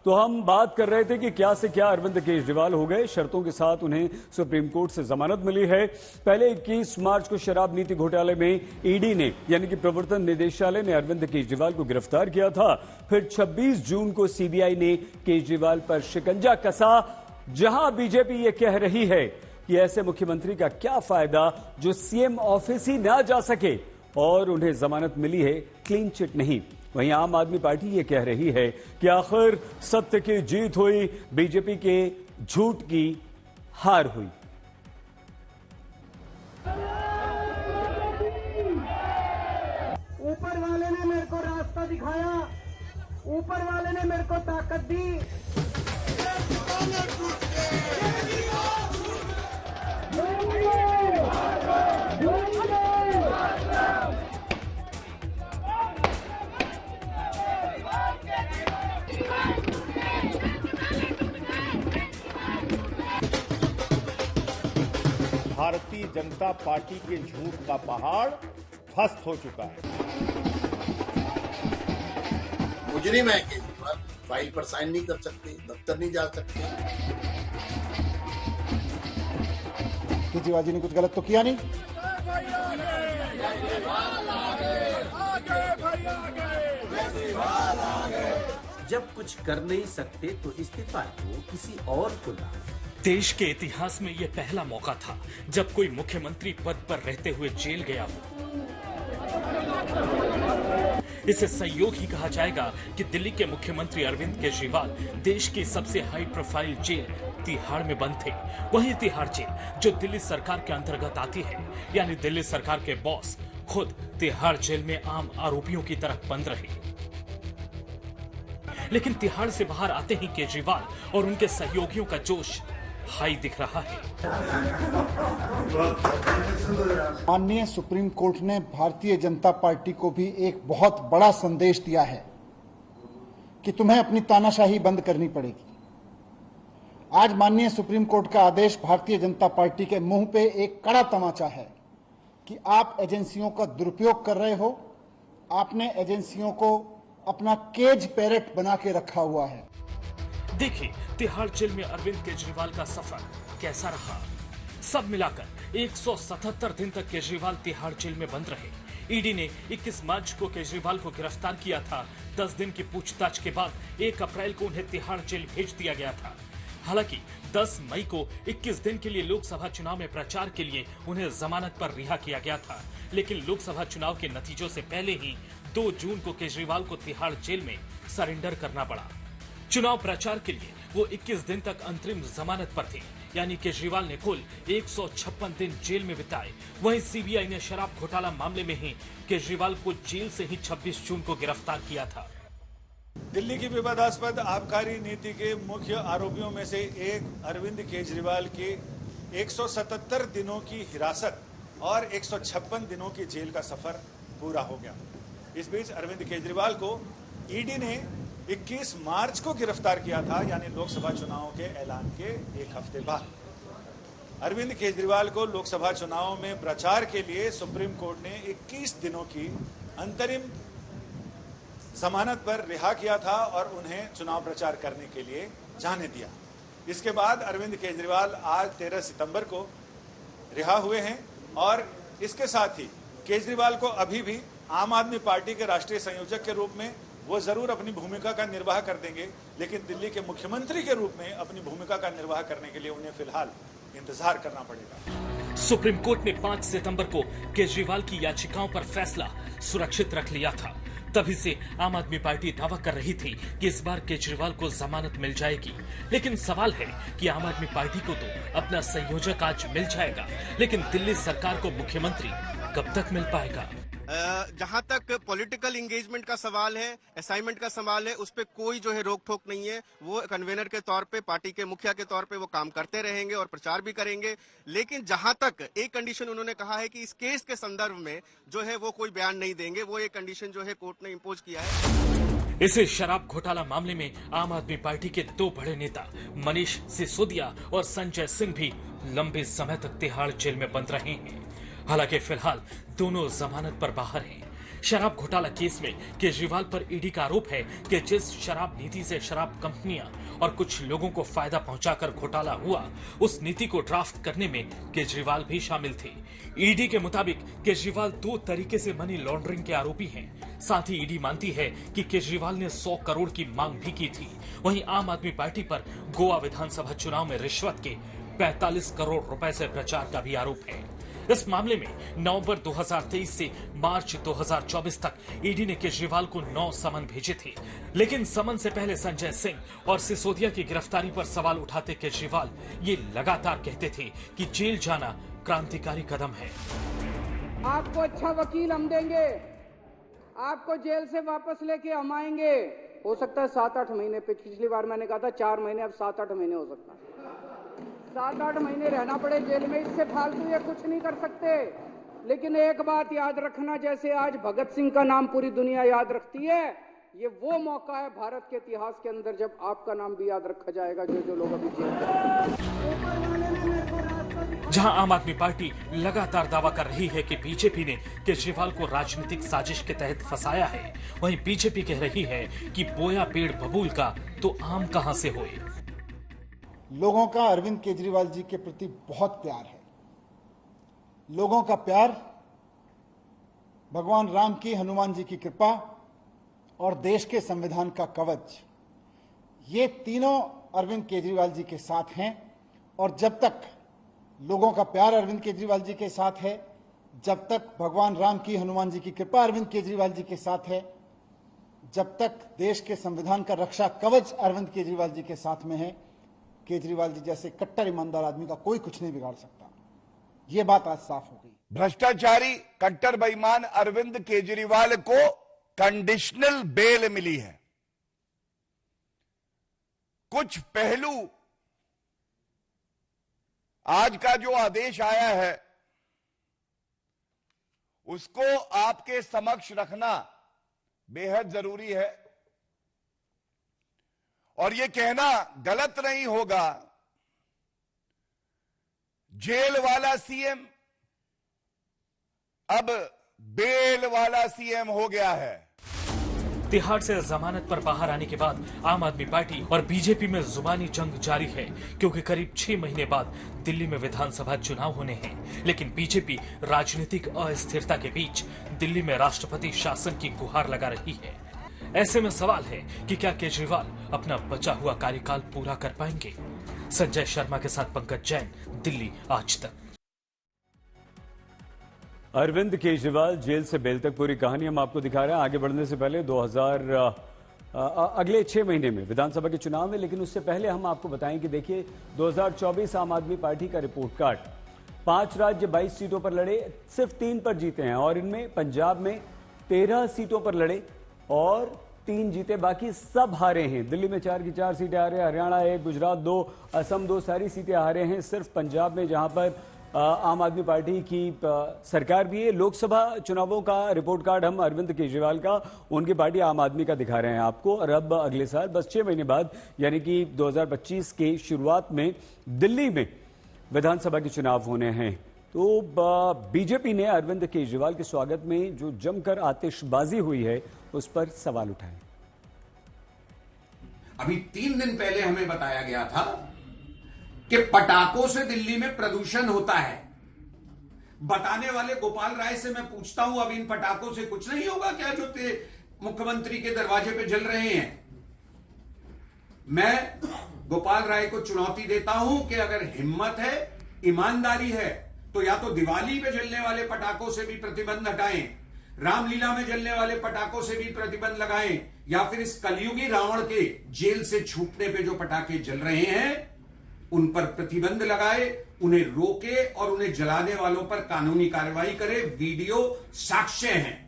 तो हम बात कर रहे थे कि क्या से क्या अरविंद केजरीवाल हो गए। शर्तों के साथ उन्हें सुप्रीम कोर्ट से जमानत मिली है। पहले 21 मार्च को शराब नीति घोटाले में ईडी ने यानी कि प्रवर्तन निदेशालय ने अरविंद केजरीवाल को गिरफ्तार किया था। फिर 26 जून को सीबीआई ने केजरीवाल पर शिकंजा कसा, जहां बीजेपी ये कह रही है कि ऐसे मुख्यमंत्री का क्या फायदा जो सीएम ऑफिस ही ना जा सके, और उन्हें जमानत मिली है, क्लीन चिट नहीं। वहीं आम आदमी पार्टी ये कह रही है कि आखिर सत्य की जीत हुई, बीजेपी के झूठ की हार हुई। ऊपर वाले ने मेरे को रास्ता दिखाया, ऊपर वाले ने मेरे को ताकत दी। भारतीय जनता पार्टी के झूठ का पहाड़ ध्वस्त हो चुका है। मुजरिम है केजरीवाल, फाइल पर साइन नहीं कर सकते, दफ्तर नहीं जा सकते। केजरीवाल जी ने कुछ गलत तो किया नहीं। जब कुछ कर नहीं सकते तो इस्तीफा दो, किसी और को लाओ। देश के इतिहास में यह पहला मौका था जब कोई मुख्यमंत्री पद पर रहते हुए जेल गया हो। इसे संयोग ही कहा जाएगा कि दिल्ली के मुख्यमंत्री अरविंद केजरीवाल देश की सबसे हाई प्रोफाइल जेल तिहाड़ में बंद थे। वही तिहाड़ जेल जो दिल्ली सरकार के अंतर्गत आती है, यानी दिल्ली सरकार के बॉस खुद तिहाड़ जेल में आम आरोपियों की तरह बंद रहे। लेकिन तिहाड़ से बाहर आते ही केजरीवाल और उनके सहयोगियों का जोश हाई दिख रहा है। माननीय सुप्रीम कोर्ट ने भारतीय जनता पार्टी को भी एक बहुत बड़ा संदेश दिया है कि तुम्हें अपनी तानाशाही बंद करनी पड़ेगी। आज माननीय सुप्रीम कोर्ट का आदेश भारतीय जनता पार्टी के मुंह पे एक कड़ा तमाचा है कि आप एजेंसियों का दुरुपयोग कर रहे हो। आपने एजेंसियों को अपना केज पैरेट बना के रखा हुआ है। देखिए तिहाड़ जेल में अरविंद केजरीवाल का सफर कैसा रहा। सब मिलाकर 177 दिन तक केजरीवाल तिहाड़ जेल में बंद रहे। ईडी ने 21 मार्च को केजरीवाल को गिरफ्तार किया था। 10 दिन की पूछताछ के बाद 1 अप्रैल को उन्हें तिहाड़ जेल भेज दिया गया था। हालांकि 10 मई को 21 दिन के लिए लोकसभा चुनाव में प्रचार के लिए उन्हें जमानत पर रिहा किया गया था। लेकिन लोकसभा चुनाव के नतीजों से पहले ही 2 जून को केजरीवाल को तिहाड़ जेल में सरेंडर करना पड़ा। चुनाव प्रचार के लिए वो 21 दिन तक अंतरिम जमानत पर थे, यानी केजरीवाल ने कुल 156 दिन जेल में बिताए। वहीं सीबीआई ने शराब घोटाला मामले में ही केजरीवाल को जेल से ही 26 जून को गिरफ्तार किया था। दिल्ली की विवादास्पद आबकारी नीति के मुख्य आरोपियों में से एक अरविंद केजरीवाल की 177 दिनों की हिरासत और 156 दिनों की जेल का सफर पूरा हो गया। इस बीच अरविंद केजरीवाल को ईडी ने 21 मार्च को गिरफ्तार किया था, यानी लोकसभा चुनाव के ऐलान के 1 हफ्ते बाद। अरविंद केजरीवाल को लोकसभा चुनाव में प्रचार के लिए सुप्रीम कोर्ट ने 21 दिनों की अंतरिम जमानत पर रिहा किया था और उन्हें चुनाव प्रचार करने के लिए जाने दिया। इसके बाद अरविंद केजरीवाल आज 13 सितंबर को रिहा हुए हैं और इसके साथ ही केजरीवाल को अभी भी आम आदमी पार्टी के राष्ट्रीय संयोजक के रूप में वो जरूर अपनी भूमिका का निर्वाह कर देंगे, लेकिन दिल्ली के मुख्यमंत्री के रूप में अपनी भूमिका का निर्वाह करने के लिए उन्हें फिलहाल इंतजार करना पड़ेगा। सुप्रीम कोर्ट ने 5 सितंबर को केजरीवाल की याचिकाओं पर फैसला सुरक्षित रख लिया था। तभी से आम आदमी पार्टी दावा कर रही थी कि इस बार केजरीवाल को जमानत मिल जाएगी। लेकिन सवाल है कि आम आदमी पार्टी को तो अपना संयोजक आज मिल जाएगा, लेकिन दिल्ली सरकार को मुख्यमंत्री कब तक मिल पाएगा? जहां तक पॉलिटिकल एंगेजमेंट का सवाल है, असाइनमेंट का सवाल है, उस पर कोई जो है रोक टोक नहीं है। वो कन्वेनर के तौर पे, पार्टी के मुखिया के तौर पे वो काम करते रहेंगे और प्रचार भी करेंगे। लेकिन जहां तक एक कंडीशन उन्होंने कहा है कि इस केस के संदर्भ में जो है वो कोई बयान नहीं देंगे, वो एक कंडीशन जो है कोर्ट ने इम्पोज किया है। इसे शराब घोटाला मामले में आम आदमी पार्टी के 2 बड़े नेता मनीष सिसोदिया और संजय सिंह भी लंबे समय तक तिहाड़ जेल में बंद रहे हैं। हालांकि फिलहाल दोनों जमानत पर बाहर हैं। शराब घोटाला केस में केजरीवाल पर ईडी का आरोप है कि जिस शराब नीति से शराब कंपनियां और कुछ लोगों को फायदा पहुंचाकर घोटाला हुआ, उस नीति को ड्राफ्ट करने में केजरीवाल भी शामिल थे। ईडी के मुताबिक केजरीवाल 2 तरीके से मनी लॉन्ड्रिंग के आरोपी हैं। साथ ही ईडी मानती है कि केजरीवाल ने 100 करोड़ की मांग भी की थी। वहीं आम आदमी पार्टी पर गोवा विधानसभा चुनाव में रिश्वत के 45 करोड़ रुपए से प्रचार का भी आरोप है। इस मामले में नवंबर 2023 से मार्च 2024 तक ईडी ने केजरीवाल को 9 समन भेजे थे, लेकिन समन से पहले संजय सिंह और सिसोदिया की गिरफ्तारी पर सवाल उठाते केजरीवाल ये लगातार कहते थे कि जेल जाना क्रांतिकारी कदम है। आपको अच्छा वकील हम देंगे, आपको जेल से वापस लेके हम आएंगे। हो सकता है 7-8 महीने, पिछली बार मैंने कहा था 4 महीने, अब 7-8 महीने हो सकता है। 7-8 महीने रहना पड़े जेल में, इससे फालतू ये कुछ नहीं कर सकते। लेकिन एक बात याद रखना, जैसे आज भगत सिंह का नाम पूरी दुनिया याद रखती है, ये वो मौका है भारत के इतिहास के अंदर जब आपका नाम भी याद रखा जाएगा, जो लोग अभी जेल में। जहां आम आदमी पार्टी लगातार दावा कर रही है कि बीजेपी ने केजरीवाल को राजनीतिक साजिश के तहत फंसाया है, वहीं बीजेपी कह रही है कि बोया पेड़ बबूल का तो आम कहां से होए। लोगों का अरविंद केजरीवाल जी के प्रति बहुत प्यार है। लोगों का प्यार भगवान राम की, हनुमान जी की कृपा और देश के संविधान का कवच, ये तीनों अरविंद केजरीवाल जी के साथ हैं। और जब तक लोगों का प्यार अरविंद केजरीवाल जी के साथ है, जब तक भगवान राम की, हनुमान जी की कृपा अरविंद केजरीवाल जी के साथ है, जब तक देश के संविधान का रक्षा कवच अरविंद केजरीवाल जी के साथ में है, केजरीवाल जी जैसे कट्टर ईमानदार आदमी का कोई कुछ नहीं बिगाड़ सकता। यह बात आज साफ हो गई। भ्रष्टाचारी कट्टर बेईमान अरविंद केजरीवाल को कंडीशनल बेल मिली है। कुछ पहलू आज का जो आदेश आया है उसको आपके समक्ष रखना बेहद जरूरी है। और यह कहना गलत नहीं होगा, जेल वाला सीएम अब बेल वाला सीएम हो गया है। तिहाड़ से जमानत पर बाहर आने के बाद आम आदमी पार्टी और बीजेपी में जुबानी जंग जारी है, क्योंकि करीब 6 महीने बाद दिल्ली में विधानसभा चुनाव होने हैं। लेकिन बीजेपी राजनीतिक अस्थिरता के बीच दिल्ली में राष्ट्रपति शासन की गुहार लगा रही है। ऐसे में सवाल है कि क्या केजरीवाल अपना बचा हुआ कार्यकाल पूरा कर पाएंगे? संजय शर्मा के साथ पंकज जैन, दिल्ली आज तक। अरविंद केजरीवाल जेल से बेल तक पूरी कहानी हम आपको दिखा रहे हैं। आगे बढ़ने से पहले अगले 6 महीने में विधानसभा के चुनाव में, लेकिन उससे पहले हम आपको बताएं कि देखिए 2024 आम आदमी पार्टी का रिपोर्ट कार्ड, 5 राज्य 22 सीटों पर लड़े, सिर्फ 3 पर जीते हैं और इनमें पंजाब में 13 सीटों पर लड़े और 3 जीते, बाकी सब हारे हैं। दिल्ली में 4 की 4 सीटें हारे, हरियाणा 1, गुजरात 2, असम 2, सारी सीटें हारे हैं। सिर्फ पंजाब में, जहां पर आम आदमी पार्टी की सरकार भी है। लोकसभा चुनावों का रिपोर्ट कार्ड हम अरविंद केजरीवाल का, उनकी पार्टी आम आदमी का दिखा रहे हैं आपको। और अब अगले साल बस 6 महीने बाद, यानी कि 2025 के शुरुआत में दिल्ली में विधानसभा के चुनाव होने हैं। तो बीजेपी ने अरविंद केजरीवाल के स्वागत में जो जमकर आतिशबाजी हुई है उस पर सवाल उठाए। अभी 3 दिन पहले हमें बताया गया था कि पटाखों से दिल्ली में प्रदूषण होता है। बताने वाले गोपाल राय से मैं पूछता हूं, अब इन पटाखों से कुछ नहीं होगा क्या जो मुख्यमंत्री के दरवाजे पे जल रहे हैं? मैं गोपाल राय को चुनौती देता हूं कि अगर हिम्मत है, ईमानदारी है, तो या तो दिवाली पे जलने वाले पटाखों से भी प्रतिबंध हटाएं, रामलीला में जलने वाले पटाखों से भी प्रतिबंध लगाएं, या फिर इस कलयुगी रावण के जेल से छूटने पे जो पटाखे जल रहे हैं उन पर प्रतिबंध लगाए, उन्हें रोके और उन्हें जलाने वालों पर कानूनी कार्रवाई करे। वीडियो साक्ष्य हैं।